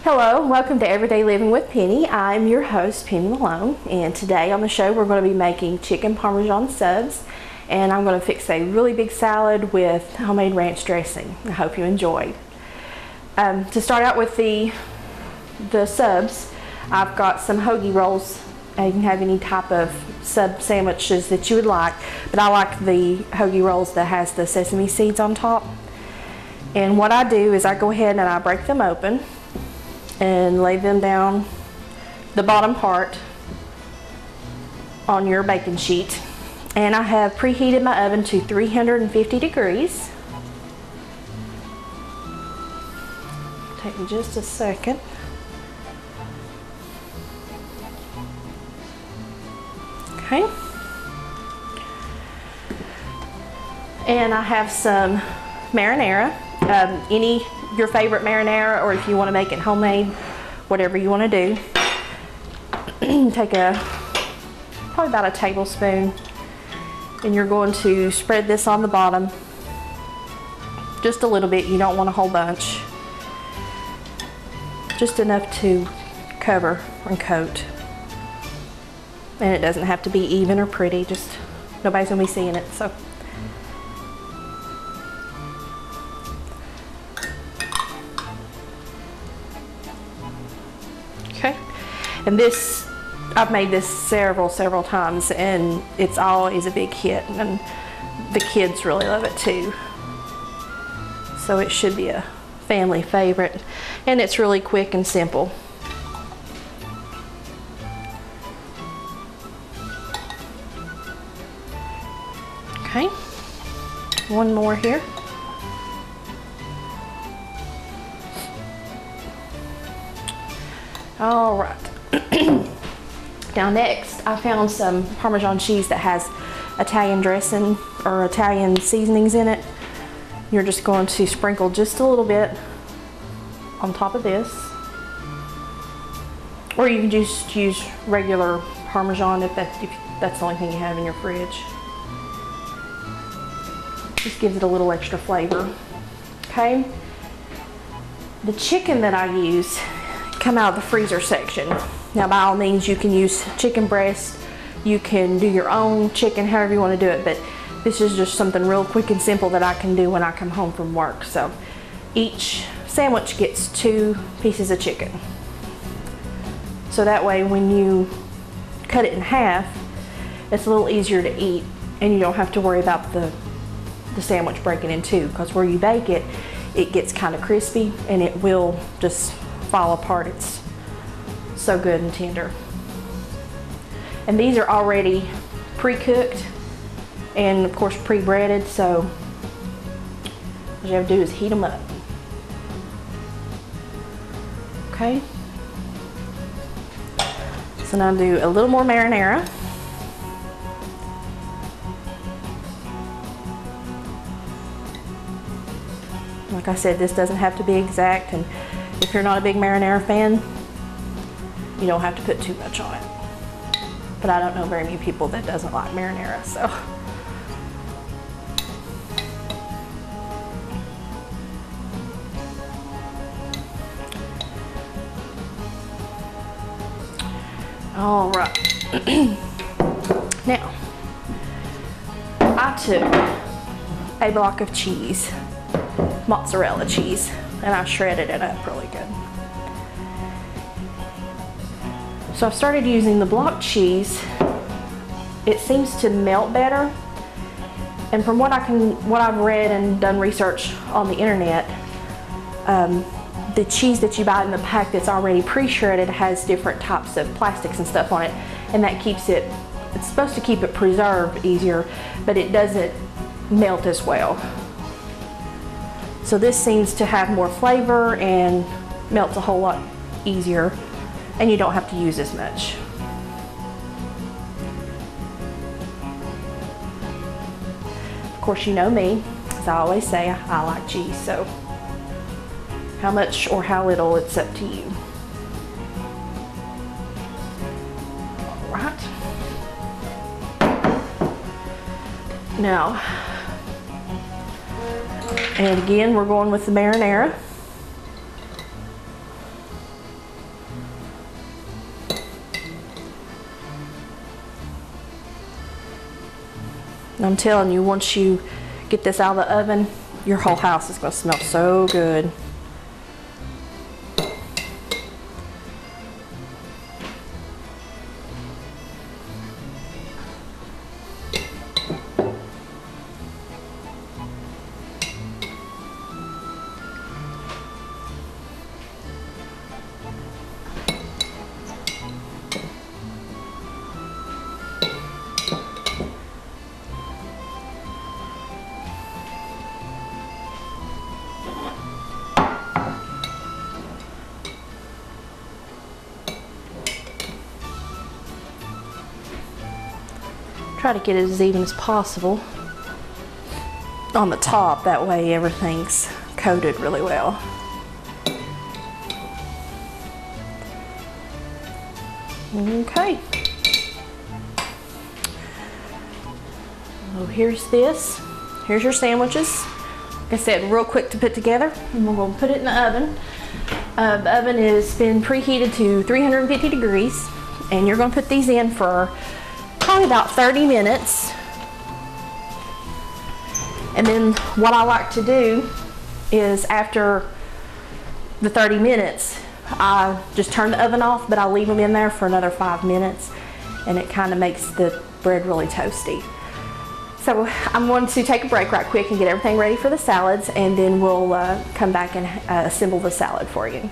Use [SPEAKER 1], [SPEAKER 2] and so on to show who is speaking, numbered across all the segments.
[SPEAKER 1] Hello, welcome to Everyday Living with Penny. I'm your host, Penny Malone, and today on the show we're going to be making chicken parmesan subs, and I'm going to fix a really big salad with homemade ranch dressing. I hope you enjoy. To start out with the subs, I've got some hoagie rolls. You can have any type of sub sandwiches that you would like, but I like the hoagie rolls that has the sesame seeds on top. And what I do is I go ahead and I break them open and lay them down the bottom part on your baking sheet. And I have preheated my oven to 350 degrees. Take me just a second. Okay. And I have some marinara, your favorite marinara, or if you want to make it homemade, whatever you want to do. Take probably about a tablespoon, and you're going to spread this on the bottom just a little bit. You don't want a whole bunch, just enough to cover and coat. And it doesn't have to be even or pretty, just nobody's gonna be seeing it, so. Okay, and this, I've made this several times, and it's always a big hit, and the kids really love it too. So it should be a family favorite, and it's really quick and simple. Okay, one more here. All right. Now next, I found some Parmesan cheese that has Italian dressing or Italian seasonings in it. You're just going to sprinkle just a little bit on top of this. Or you can just use regular Parmesan if that's the only thing you have in your fridge. Just gives it a little extra flavor. Okay. The chicken that I use come out of the freezer section. Now by all means you can use chicken breast, you can do your own chicken, however you want to do it, but this is just something real quick and simple that I can do when I come home from work. So each sandwich gets 2 pieces of chicken. So that way when you cut it in half, it's a little easier to eat, and you don't have to worry about the sandwich breaking in two, because where you bake it, it gets kind of crispy and it will just fall apart. It's so good and tender. And these are already pre-cooked and of course pre-breaded, so what you have to do is heat them up. Okay, so now do a little more marinara. Like I said, this doesn't have to be exact, and if you're not a big marinara fan, you don't have to put too much on it. But I don't know very many people that doesn't like marinara, so. All right. Now, I took a block of cheese, mozzarella cheese, and I shredded it up really good. So I've started using the block cheese. It seems to melt better, and from what I've read and done research on the internet, the cheese that you buy in the pack that's already pre-shredded has different types of plastics and stuff on it, and that keeps it, it's supposed to keep it preserved easier, but it doesn't melt as well. So this seems to have more flavor and melts a whole lot easier, and you don't have to use as much. Of course, you know me, as I always say, I like cheese, so how much or how little, it's up to you. All right. Now, and again, we're going with the marinara. I'm telling you, once you get this out of the oven, your whole house is going to smell so good. Try to get it as even as possible on the top, that way everything's coated really well. Okay. So here's this. Here's your sandwiches. Like I said, real quick to put together, and we're going to put it in the oven. The oven has been preheated to 350 degrees, and you're going to put these in for probably about 30 minutes. And then what I like to do is after the 30 minutes, I just turn the oven off, but I leave them in there for another 5 minutes, and it kind of makes the bread really toasty. So I'm going to take a break right quick and get everything ready for the salads, and then we'll come back and assemble the salad for you.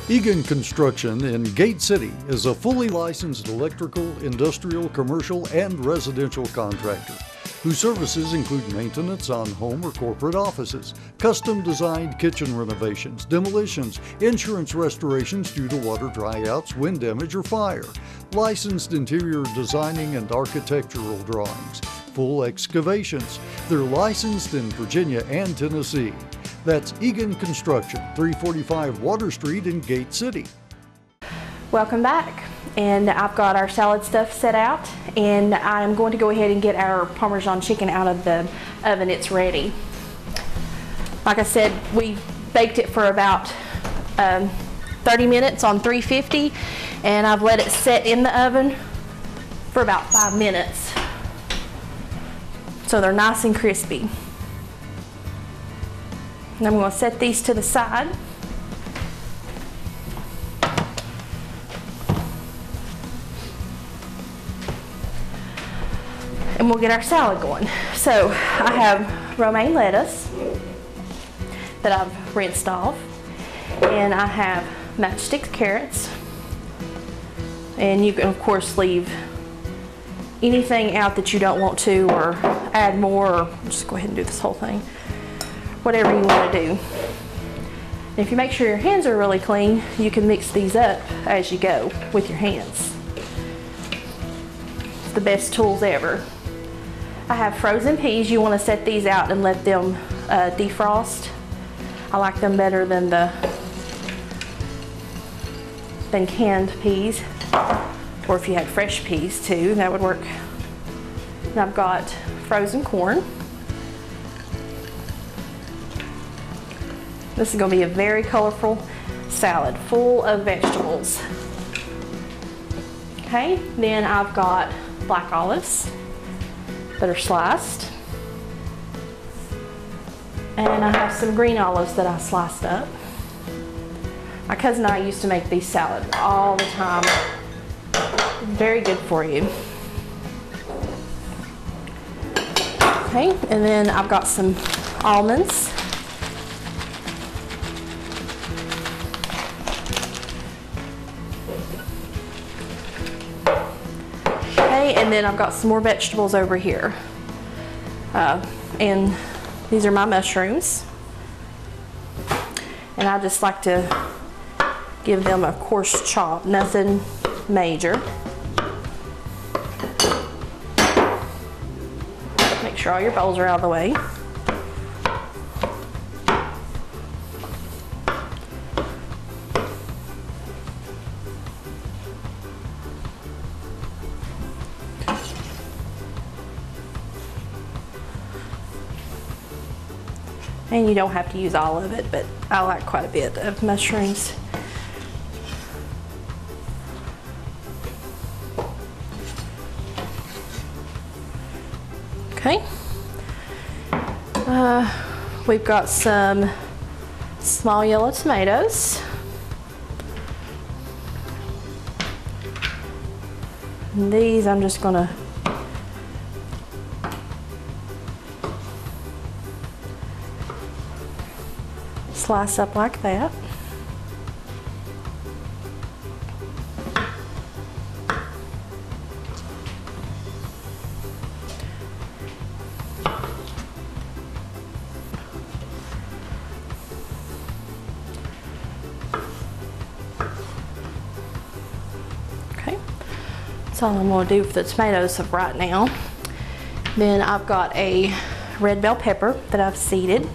[SPEAKER 2] Egan Construction in Gate City is a fully licensed electrical, industrial, commercial, and residential contractor whose services include maintenance on home or corporate offices, custom designed kitchen renovations, demolitions, insurance restorations due to water dryouts, wind damage, or fire, licensed interior designing and architectural drawings, full excavations. They're licensed in Virginia and Tennessee. That's Egan Construction, 345 Water Street in Gate City.
[SPEAKER 1] Welcome back, and I've got our salad stuff set out, and I'm going to go ahead and get our Parmesan chicken out of the oven. It's ready. Like I said, we baked it for about 30 minutes on 350, and I've let it set in the oven for about 5 minutes. So they're nice and crispy. And I'm going to set these to the side. And we'll get our salad going. So I have romaine lettuce that I've rinsed off. And I have matchstick carrots. And you can of course leave anything out that you don't want to, or add more, or just go ahead and do this whole thing. Whatever you want to do. And if you make sure your hands are really clean, you can mix these up as you go with your hands. It's the best tools ever. I have frozen peas. You want to set these out and let them defrost. I like them better than canned peas, or if you had fresh peas too, that would work. And I've got frozen corn. This is going to be a very colorful salad full of vegetables. Okay, then I've got black olives that are sliced. And I have some green olives that I sliced up. My cousin and I used to make these salads all the time. Very good for you. Okay, and then I've got some almonds. Okay, and then I've got some more vegetables over here. And these are my mushrooms. And I just like to give them a coarse chop, nothing major. Make sure all your bowls are out of the way. And you don't have to use all of it, but I like quite a bit of mushrooms. Okay. We've got some small yellow tomatoes. And these I'm just gonna slice up like that. Okay, that's all I'm going to do for the tomatoes of right now. Then I've got a red bell pepper that I've seeded.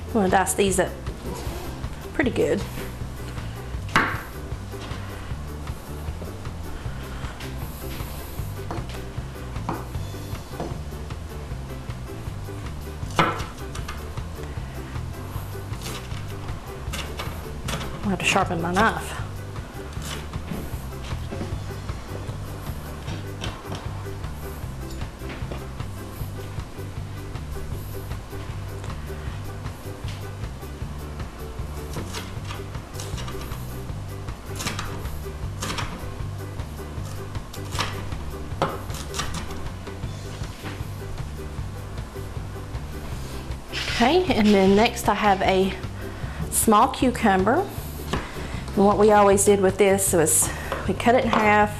[SPEAKER 1] I'm going to dice these up pretty good. I'll have to sharpen my knife. Okay, and then next I have a small cucumber. And what we always did with this was we cut it in half.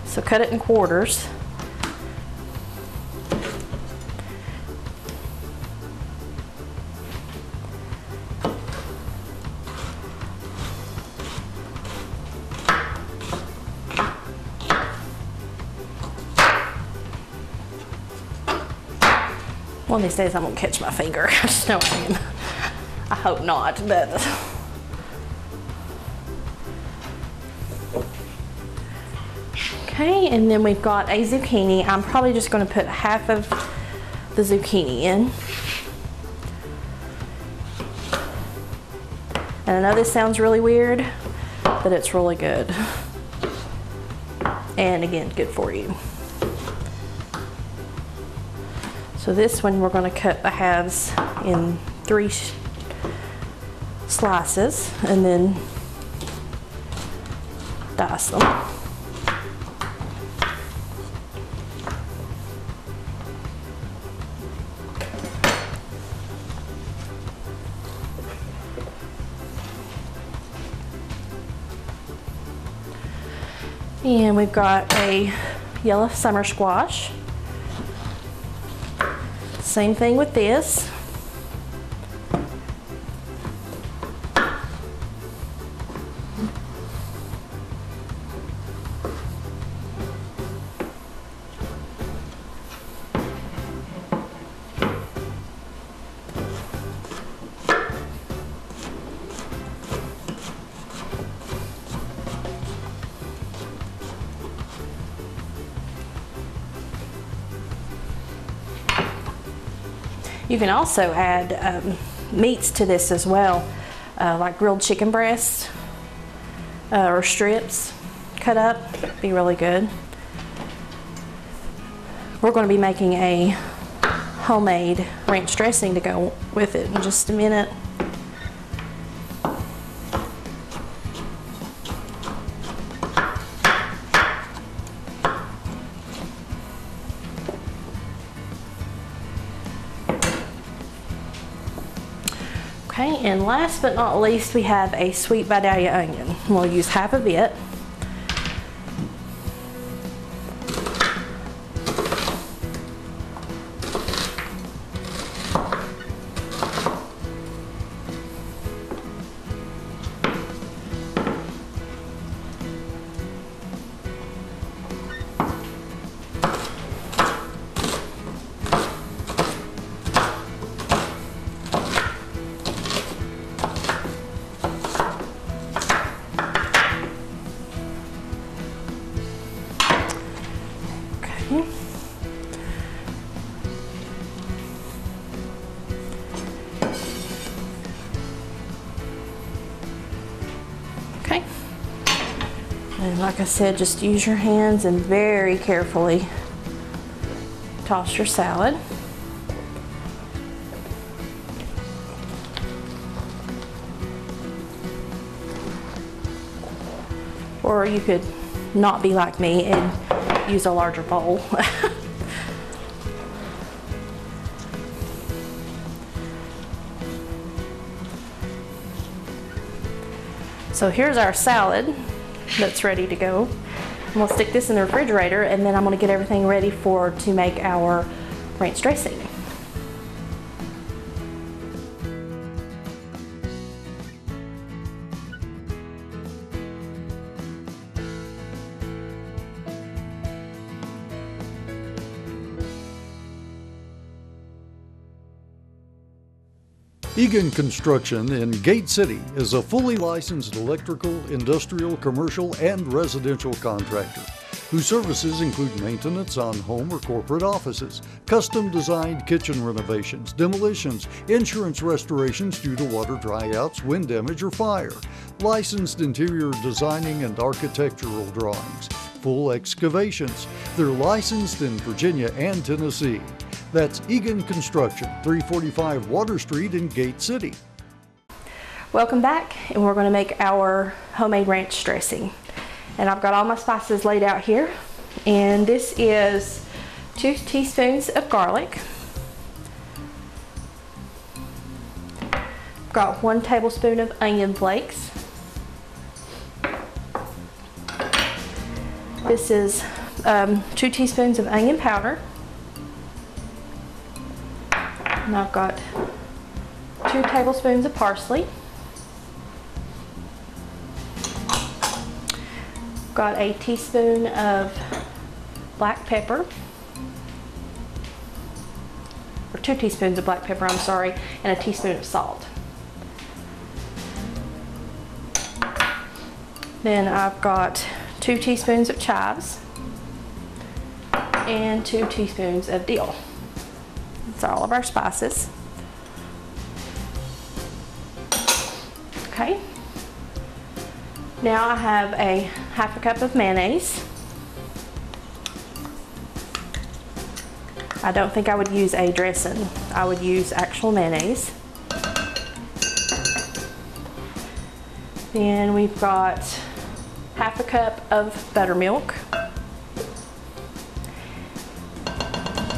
[SPEAKER 1] So cut it in quarters. One of these days I'm gonna catch my finger. I just know I am. I hope not, but. Okay, and then we've got a zucchini. I'm probably just gonna put half of the zucchini in. And I know this sounds really weird, but it's really good. And again, good for you. So this one we're going to cut the halves in 3 slices and then dice them. And we've got a yellow summer squash. Same thing with this. You can also add meats to this as well, like grilled chicken breasts or strips cut up. Be really good. We're going to be making a homemade ranch dressing to go with it in just a minute. Okay, and last but not least, we have a sweet Vidalia onion. We'll use half of it. Okay, and like I said, just use your hands and very carefully toss your salad. Or you could not be like me and use a larger bowl. So here's our salad that's ready to go. And we'll stick this in the refrigerator, and then I'm going to get everything ready to make our ranch dressing.
[SPEAKER 2] Egan Construction in Gate City is a fully licensed electrical, industrial, commercial, and residential contractor whose services include maintenance on home or corporate offices, custom designed kitchen renovations, demolitions, insurance restorations due to water dryouts, wind damage, or fire, licensed interior designing and architectural drawings, full excavations. They're licensed in Virginia and Tennessee. That's Egan Construction, 345 Water Street in Gate City.
[SPEAKER 1] Welcome back, and we're going to make our homemade ranch dressing. And I've got all my spices laid out here. And this is 2 teaspoons of garlic. Got 1 tablespoon of onion flakes. This is 2 teaspoons of onion powder. And I've got 2 tablespoons of parsley. Got a teaspoon of black pepper, or 2 teaspoons of black pepper, I'm sorry, and a teaspoon of salt. Then I've got 2 teaspoons of chives and 2 teaspoons of dill. That's all of our spices. Okay. Now I have a 1/2 cup of mayonnaise. I don't think I would use a dressing. I would use actual mayonnaise. Then we've got 1/2 cup of buttermilk.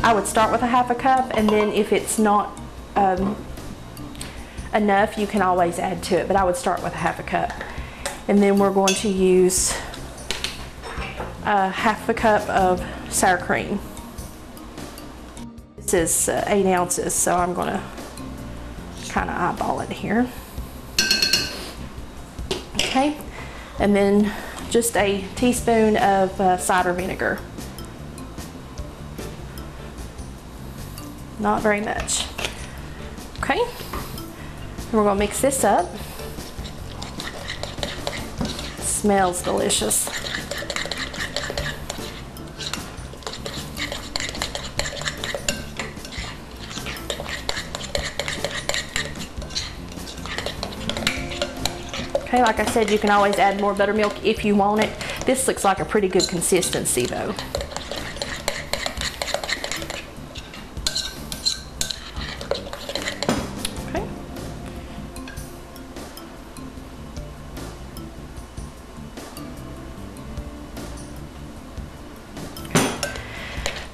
[SPEAKER 1] I would start with a 1/2 cup, and then if it's not enough, you can always add to it, but I would start with a 1/2 cup. And then we're going to use a 1/2 cup of sour cream. This is 8 ounces, so I'm going to kind of eyeball it here. Okay, and then just a teaspoon of cider vinegar. Not very much. Okay, and we're going to mix this up. Smells delicious. Okay, like I said, you can always add more buttermilk if you want it. This looks like a pretty good consistency though. Okay.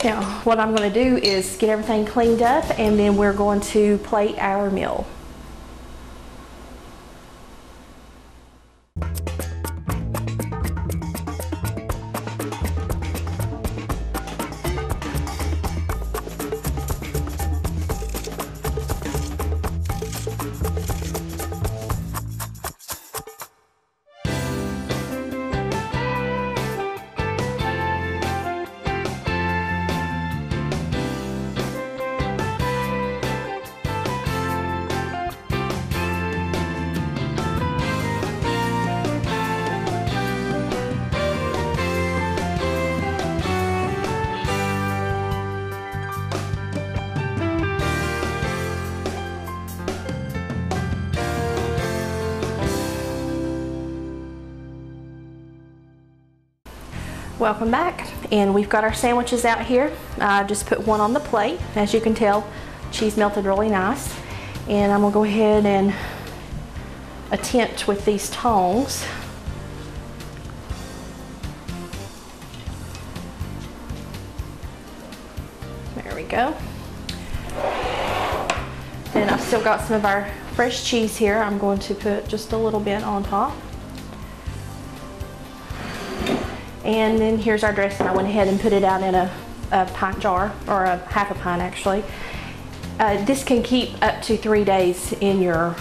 [SPEAKER 1] Now, what I'm going to do is get everything cleaned up, and then we're going to plate our meal. Welcome back, and we've got our sandwiches out here. I just put one on the plate. As you can tell, cheese melted really nice. And I'm gonna go ahead and attempt with these tongs. There we go. Then I've still got some of our fresh cheese here. I'm going to put just a little bit on top. And then here's our dressing. I went ahead and put it out in a pint jar, or a half a pint actually. This can keep up to 3 days in your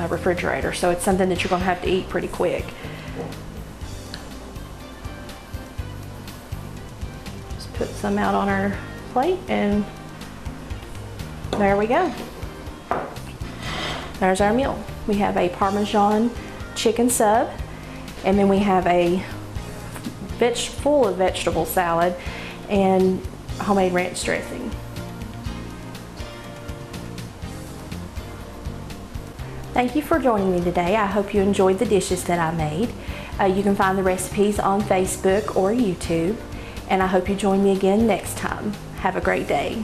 [SPEAKER 1] refrigerator, so it's something that you're going to have to eat pretty quick. Just put some out on our plate, and there we go. There's our meal. We have a Parmesan chicken sub, and then we have a full of vegetable salad and homemade ranch dressing. Thank you for joining me today. I hope you enjoyed the dishes that I made. You can find the recipes on Facebook or YouTube, and I hope you join me again next time. Have a great day.